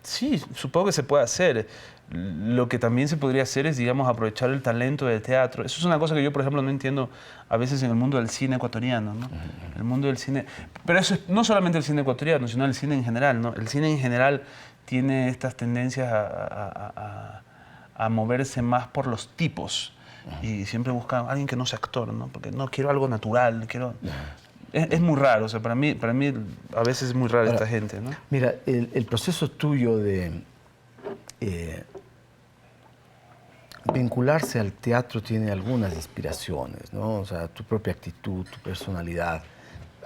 Sí, supongo que se puede hacer. Lo que también se podría hacer es, digamos, aprovechar el talento del teatro. Eso es una cosa que yo, por ejemplo, no entiendo a veces en el mundo del cine ecuatoriano, ¿no? El mundo del cine... Pero eso es no solamente el cine ecuatoriano, sino el cine en general, ¿no? El cine en general tiene estas tendencias a moverse más por los tipos. Y siempre busca a alguien que no sea actor, ¿no? Porque no quiero algo natural, quiero... Es muy raro, o sea, para mí a veces es muy raro esta gente, ¿no? Mira, el proceso tuyo de vincularse al teatro tiene algunas inspiraciones, ¿no? O sea, tu propia actitud, tu personalidad,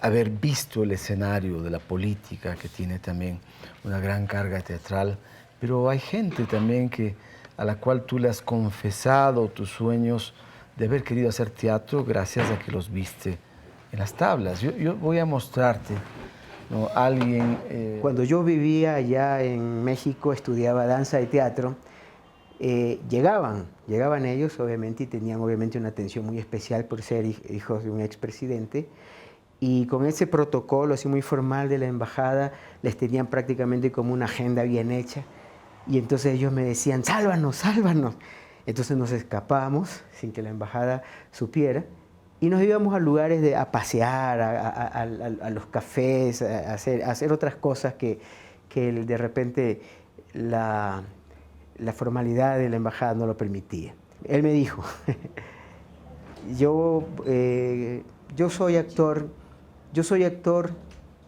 haber visto el escenario de la política que tiene también una gran carga teatral, pero hay gente también a la cual tú le has confesado tus sueños de haber querido hacer teatro gracias a que los viste en las tablas. Yo voy a mostrarte, ¿no? Alguien... Cuando yo vivía allá en México, estudiaba danza y teatro, llegaban ellos, obviamente, y tenían obviamente una atención muy especial por ser hijos de un expresidente, y con ese protocolo así muy formal de la embajada, les tenían prácticamente como una agenda bien hecha, y entonces ellos me decían, sálvanos, sálvanos. Entonces nos escapamos sin que la embajada supiera, y nos íbamos a lugares a pasear, a los cafés, a hacer otras cosas que de repente la formalidad de la embajada no lo permitía. Él me dijo, yo soy actor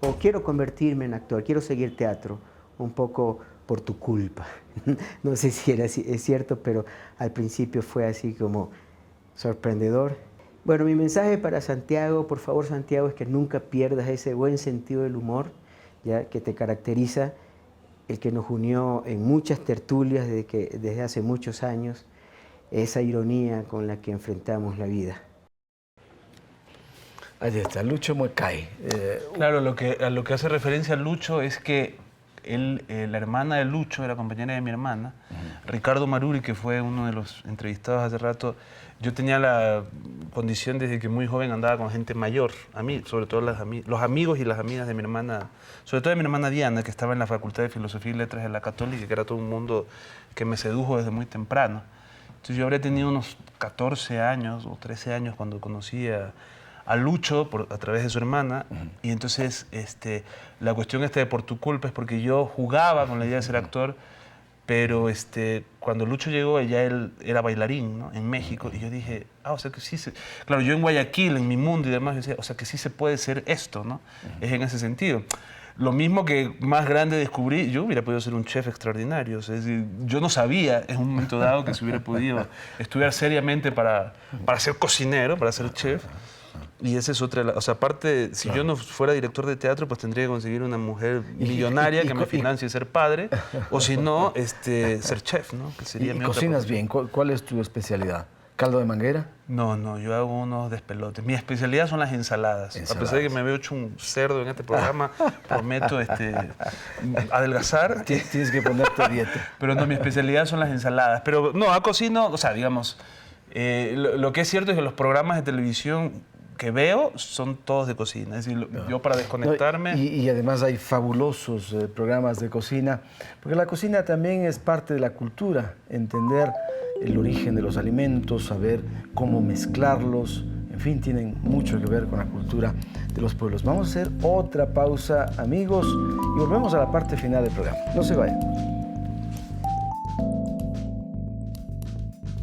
o quiero convertirme en actor, quiero seguir teatro, un poco por tu culpa. No sé si es cierto, pero al principio fue así como sorprendedor. Bueno, mi mensaje para Santiago, por favor, Santiago, es que nunca pierdas ese buen sentido del humor, ¿ya?, que te caracteriza, el que nos unió en muchas tertulias desde hace muchos años, esa ironía con la que enfrentamos la vida. Ahí está, Lucho Muecay. Claro, a lo que hace referencia Lucho es que la hermana de Lucho, era compañera de mi hermana, Ricardo Maruri, que fue uno de los entrevistados hace rato, yo tenía la condición desde que muy joven andaba con gente mayor, a mí, sobre todo los amigos y las amigas de mi hermana, sobre todo de mi hermana Diana, que estaba en la Facultad de Filosofía y Letras de la Católica, que era todo un mundo que me sedujo desde muy temprano. Entonces yo habría tenido unos 14 años o 13 años cuando conocí a Lucho a través de su hermana, y entonces la cuestión de Por tu culpa es porque yo jugaba con la idea de ser actor, pero cuando Lucho llegó, él era bailarín, ¿no?, en México, y yo dije, o sea que sí claro, yo en Guayaquil, en mi mundo y demás, yo decía, o sea que sí se puede ser esto, ¿no? Es en ese sentido. Lo mismo que más grande descubrí, yo hubiera podido ser un chef extraordinario. O sea, es decir, yo no sabía en un momento dado que se hubiera podido estudiar seriamente para ser cocinero, para ser chef. Y esa es otra, o sea, aparte, si yo no fuera director de teatro, pues tendría que conseguir una mujer millonaria que me financie ser padre, o si no, ser chef, ¿no? Que sería ¿Y mi cocinas bien? ¿Cuál es tu especialidad? ¿Caldo de manguera? No, yo hago unos despelotes. Mi especialidad son las ensaladas. A pesar de que me veo hecho un cerdo en este programa, prometo adelgazar. Tienes que ponerte a dieta. Pero no, mi especialidad son las ensaladas. Pero no, cocino, o sea, digamos, lo que es cierto es que los programas de televisión que veo son todos de cocina. Es decir, yo para desconectarme... Y además hay fabulosos programas de cocina, porque la cocina también es parte de la cultura, entender el origen de los alimentos, saber cómo mezclarlos, en fin, tienen mucho que ver con la cultura de los pueblos. Vamos a hacer otra pausa, amigos, y volvemos a la parte final del programa. No se vayan.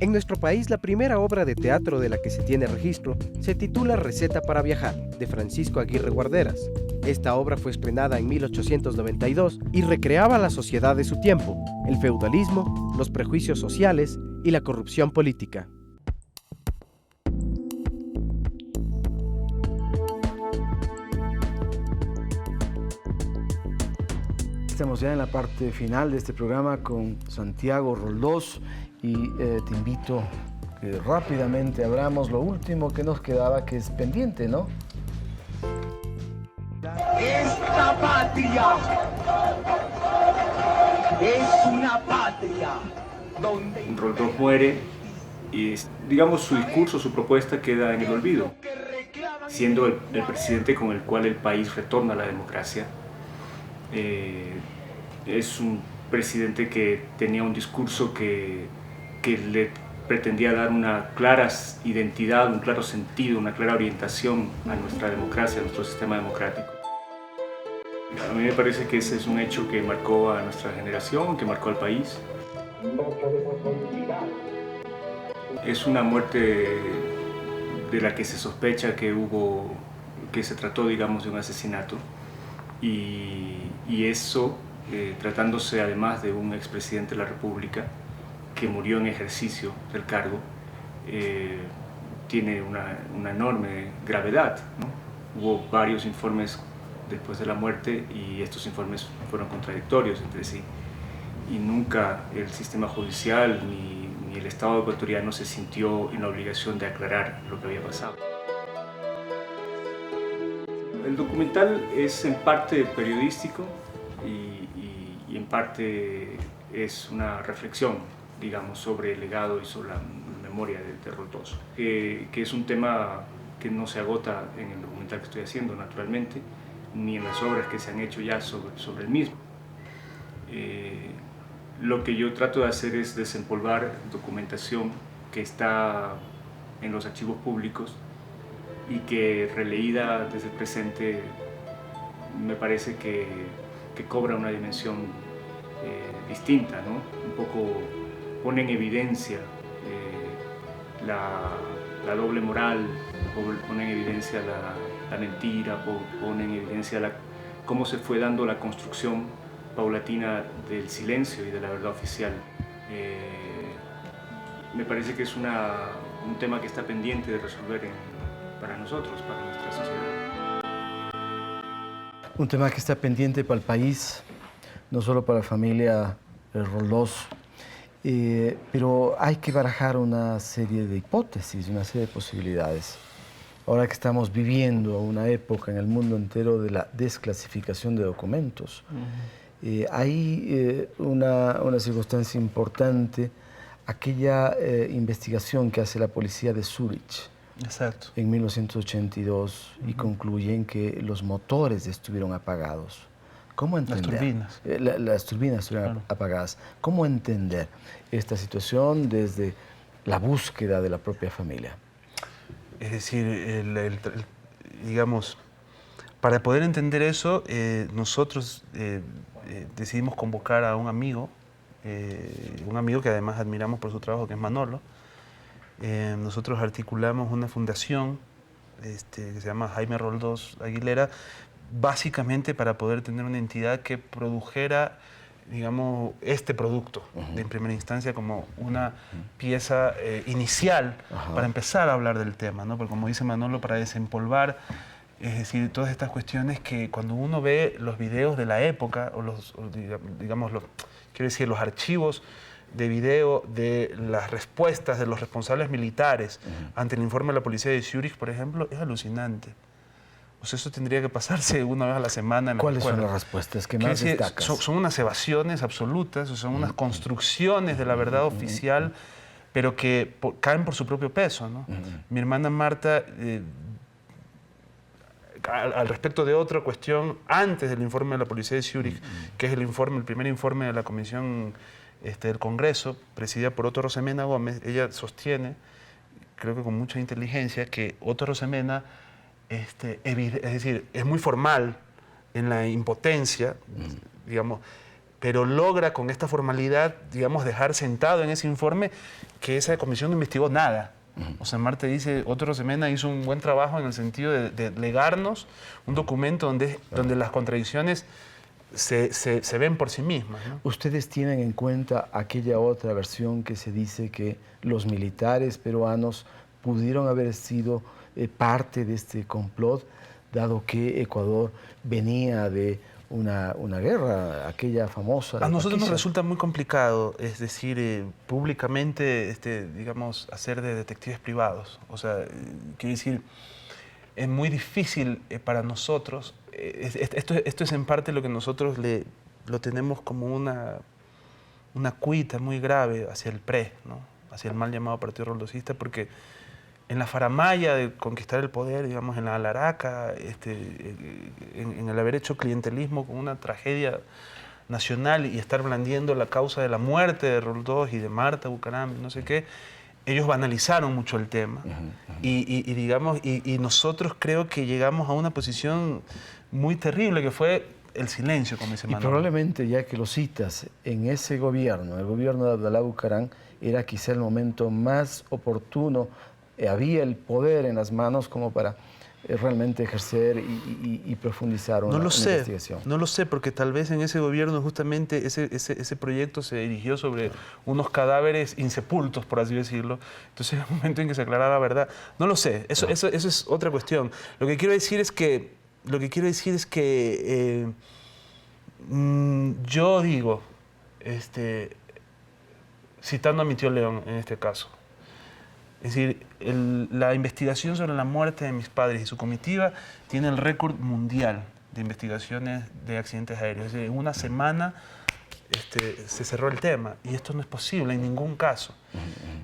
En nuestro país, la primera obra de teatro de la que se tiene registro se titula Receta para viajar, de Francisco Aguirre Guarderas. Esta obra fue estrenada en 1892 y recreaba la sociedad de su tiempo, el feudalismo, los prejuicios sociales y la corrupción política. Estamos ya en la parte final de este programa con Santiago Roldós y te invito a que rápidamente abramos lo último que nos quedaba, que es pendiente, ¿no? Esta patria es una patria donde... Roldós muere y, digamos, su discurso, su propuesta queda en el olvido, siendo el presidente con el cual el país retorna a la democracia. Es un presidente que tenía un discurso que le pretendía dar una clara identidad, un claro sentido, una clara orientación a nuestra democracia, a nuestro sistema democrático. A mí me parece que ese es un hecho que marcó a nuestra generación, que marcó al país. Es una muerte de la que se sospecha que se trató, digamos, de un asesinato. Y eso, tratándose además de un expresidente de la República que murió en ejercicio del cargo, tiene una enorme gravedad, ¿no? Hubo varios informes después de la muerte y estos informes fueron contradictorios entre sí. Y nunca el sistema judicial ni el Estado ecuatoriano se sintió en la obligación de aclarar lo que había pasado. El documental es en parte periodístico y en parte es una reflexión, digamos, sobre el legado y sobre la memoria de Roldós, que es un tema que no se agota en el documental que estoy haciendo, naturalmente, ni en las obras que se han hecho ya sobre el mismo. Lo que yo trato de hacer es desempolvar documentación que está en los archivos públicos y que releída desde el presente me parece que cobra una dimensión distinta, ¿no? Un poco pone en evidencia la doble moral, pone en evidencia la mentira, pone en evidencia cómo se fue dando la construcción paulatina del silencio y de la verdad oficial. Me parece que es un tema que está pendiente de resolver para nosotros, para nuestra sociedad. Un tema que está pendiente para el país, no solo para la familia Roldós, pero hay que barajar una serie de hipótesis, una serie de posibilidades. Ahora que estamos viviendo una época en el mundo entero de la desclasificación de documentos, Hay una circunstancia importante, aquella investigación que hace la policía de Zúrich. Exacto. En 1982 y concluyen que los motores estuvieron apagados. ¿Cómo entender? Las turbinas. Las turbinas estuvieron apagadas. ¿Cómo entender esta situación desde la búsqueda de la propia familia? Es decir, digamos, para poder entender eso, nosotros decidimos convocar a un amigo que además admiramos por su trabajo, que es Manolo. Nosotros articulamos una fundación que se llama Jaime Roldós Aguilera, básicamente para poder tener una entidad que produjera, digamos, este producto en primera instancia como una pieza inicial para empezar a hablar del tema, ¿no? Porque como dice Manolo, para desempolvar, es decir, todas estas cuestiones que cuando uno ve los videos de la época, digamos, quiero decir, los archivos de video de las respuestas de los responsables militares ante el informe de la policía de Zúrich, por ejemplo, es alucinante. O sea, eso tendría que pasarse una vez a la semana en la escuela. ¿Cuáles son las respuestas que más destacas? Son unas evasiones absolutas, son unas construcciones de la verdad oficial, pero que caen por su propio peso, ¿no? Mi hermana Marta, al respecto de otra cuestión, antes del informe de la policía de Zúrich, que es el primer informe de la Comisión del Congreso, presidida por Otto Rosemena Gómez, ella sostiene, creo que con mucha inteligencia, que Otto Rosemena es decir, es muy formal en la impotencia, digamos, pero logra con esta formalidad, digamos, dejar sentado en ese informe que esa comisión no investigó nada. O sea, Marta dice, Otto Rosemena hizo un buen trabajo en el sentido de legarnos un documento donde las contradicciones se ven por sí mismas, ¿no? ¿Ustedes tienen en cuenta aquella otra versión que se dice que los militares peruanos pudieron haber sido parte de este complot, dado que Ecuador venía de una guerra, aquella famosa? A nosotros nos resulta muy complicado, es decir, públicamente, digamos, hacer de detectives privados. O sea, quiero decir, es muy difícil para nosotros. Esto es en parte lo que nosotros lo tenemos como una cuita muy grave hacia el PRE, ¿no? Hacia el mal llamado Partido Roldosista, porque en la faramalla de conquistar el poder, digamos, en la alaraca, en el haber hecho clientelismo con una tragedia nacional y estar blandiendo la causa de la muerte de Roldós y de Marta Bucaram, no sé qué, ellos banalizaron mucho el tema. Y nosotros creo que llegamos a una posición muy terrible, que fue el silencio, como dice Manuel. Y probablemente, ya que lo citas, en ese gobierno, el gobierno de Abdalá Bucaram, era quizá el momento más oportuno, había el poder en las manos como para realmente ejercer y profundizar una investigación. No lo sé, porque tal vez en ese gobierno justamente ese proyecto se dirigió sobre unos cadáveres insepultos, por así decirlo. Entonces era un momento en que se aclarara la verdad. No lo sé, eso es otra cuestión. Lo que quiero decir es que yo digo, citando a mi tío León en este caso, es decir, la investigación sobre la muerte de mis padres y su comitiva tiene el récord mundial de investigaciones de accidentes aéreos. Es decir, en una semana se cerró el tema y esto no es posible en ningún caso.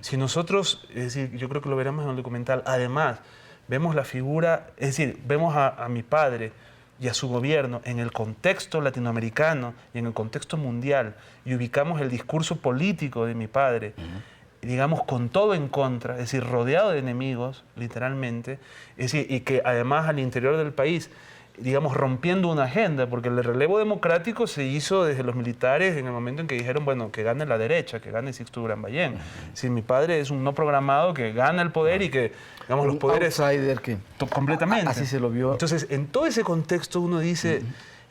Si nosotros, es decir, yo creo que lo veremos en el documental, además vemos la figura, es decir, vemos a mi padre y a su gobierno en el contexto latinoamericano y en el contexto mundial y ubicamos el discurso político de mi padre, digamos, con todo en contra, es decir, rodeado de enemigos, literalmente, es decir, y que además al interior del país, digamos, rompiendo una agenda, porque el relevo democrático se hizo desde los militares en el momento en que dijeron, bueno, que gane la derecha, que gane Sixto Durán Ballén. Es decir, mi padre es un no programado que gana el poder y que, digamos, los poderes... outsider que... Completamente. Así se lo vio. Entonces, en todo ese contexto uno dice...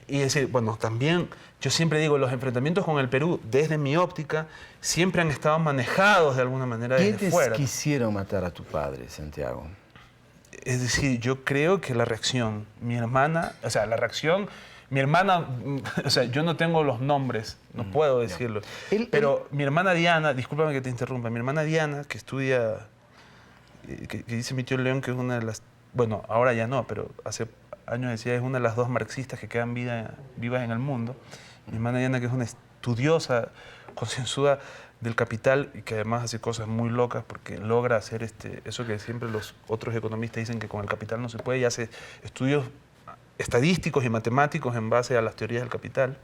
Y decir, bueno, también yo siempre digo, los enfrentamientos con el Perú, desde mi óptica, siempre han estado manejados de alguna manera desde fuera. ¿Quiénes quisieron matar a tu padre, Santiago? Es decir, yo creo que la reacción, mi hermana, o sea, yo no tengo los nombres, no puedo decirlo, pero mi hermana Diana, discúlpame que te interrumpa, mi hermana Diana, que estudia, que dice mi tío León que es una de las, bueno, ahora ya no, pero hace años decía, es una de las dos marxistas que quedan vivas en el mundo. Mi hermana Diana, que es una estudiosa, concienzuda del capital y que además hace cosas muy locas porque logra hacer eso que siempre los otros economistas dicen que con el capital no se puede, y hace estudios estadísticos y matemáticos en base a las teorías del capital,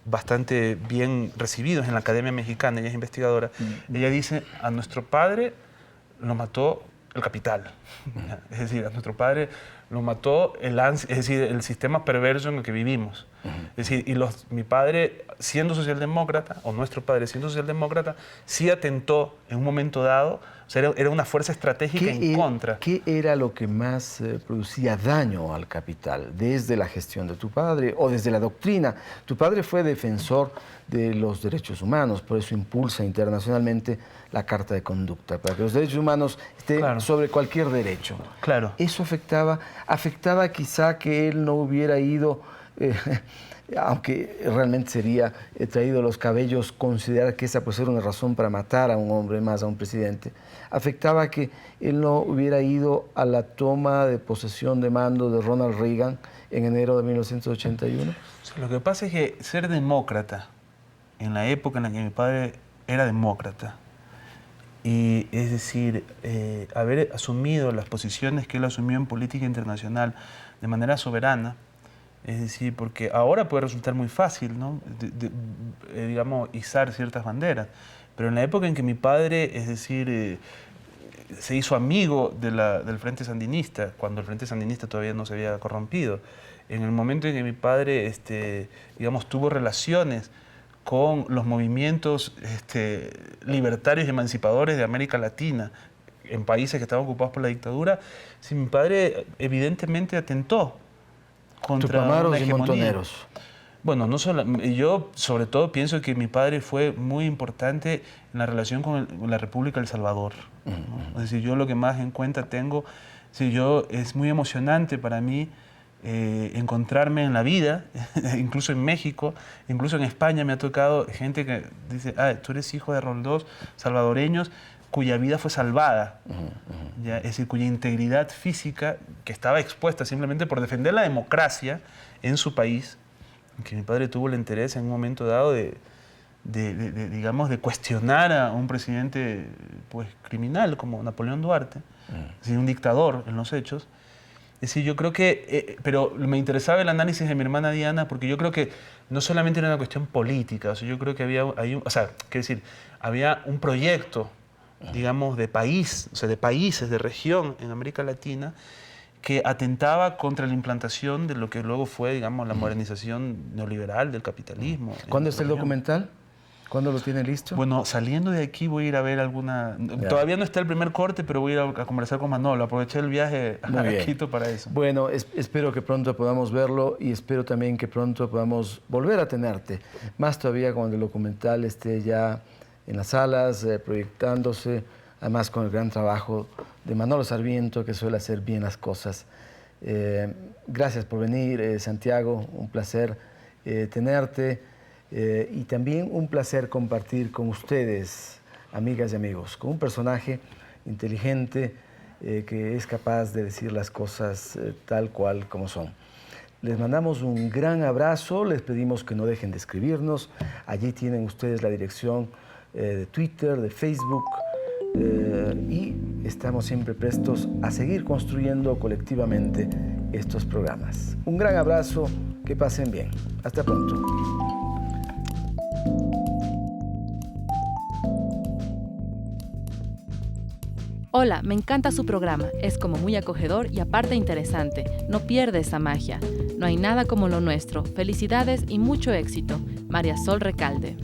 bastante bien recibidos en la Academia Mexicana. Ella es investigadora. Ella dice, a nuestro padre lo mató el capital. Es decir, a nuestro padre lo mató el sistema perverso en el que vivimos. Es decir, mi padre, siendo socialdemócrata, o nuestro padre siendo socialdemócrata, sí atentó en un momento dado, o sea, era una fuerza estratégica en contra. ¿Qué era lo que más producía daño al capital desde la gestión de tu padre o desde la doctrina? Tu padre fue defensor de los derechos humanos, por eso impulsa internacionalmente la Carta de Conducta, para que los derechos humanos estén sobre cualquier derecho. Claro. Eso afectaba quizá que él no hubiera ido, aunque realmente sería traído los cabellos, considerar que esa puede ser una razón para matar a un hombre más, a un presidente. Afectaba que él no hubiera ido a la toma de posesión de mando de Ronald Reagan en enero de 1981. O sea, lo que pasa es que ser demócrata, en la época en la que mi padre era demócrata, y es decir, haber asumido las posiciones que él asumió en política internacional de manera soberana, es decir, porque ahora puede resultar muy fácil, ¿no? Digamos, izar ciertas banderas, pero en la época en que mi padre, es decir, se hizo amigo del Frente Sandinista, cuando el Frente Sandinista todavía no se había corrompido, en el momento en que mi padre, digamos, tuvo relaciones con los movimientos libertarios y emancipadores de América Latina, en países que estaban ocupados por la dictadura, si mi padre evidentemente atentó contra una hegemonía. Y montoneros. Bueno, no solo, yo sobre todo pienso que mi padre fue muy importante en la relación con la República de El Salvador, ¿no? Es decir, yo lo que más en cuenta tengo, es muy emocionante para mí encontrarme en la vida, incluso en México, incluso en España me ha tocado gente que dice, tú eres hijo de Roldós, salvadoreños, cuya vida fue salvada, ¿ya? Es decir, cuya integridad física, que estaba expuesta simplemente por defender la democracia en su país, que mi padre tuvo el interés en un momento dado digamos, de cuestionar a un presidente pues, criminal como Napoleón Duarte, es decir, un dictador en los hechos. Es decir, yo creo que, pero me interesaba el análisis de mi hermana Diana porque yo creo que no solamente era una cuestión política, o sea, yo creo que había un proyecto, digamos, de país, o sea, de países, de región en América Latina que atentaba contra la implantación de lo que luego fue, digamos, la modernización neoliberal del capitalismo. ¿Cuándo está el documental? ¿Cuándo lo tiene listo? Bueno, saliendo de aquí voy a ir a ver alguna... Todavía no está el primer corte, pero voy a ir a conversar con Manolo. Aproveché el viaje a Quito para eso. Bueno, espero que pronto podamos verlo y espero también que pronto podamos volver a tenerte. Más todavía cuando el documental esté ya en las salas, proyectándose, además con el gran trabajo de Manolo Sarmiento, que suele hacer bien las cosas. Gracias por venir, Santiago. Un placer tenerte. Y también un placer compartir con ustedes, amigas y amigos, con un personaje inteligente que es capaz de decir las cosas tal cual como son. Les mandamos un gran abrazo, les pedimos que no dejen de escribirnos. Allí tienen ustedes la dirección de Twitter, de Facebook, y estamos siempre prestos a seguir construyendo colectivamente estos programas. Un gran abrazo, que pasen bien. Hasta pronto. Hola, me encanta su programa, es como muy acogedor y aparte interesante, no pierde esa magia. No hay nada como lo nuestro, felicidades y mucho éxito. María Sol Recalde.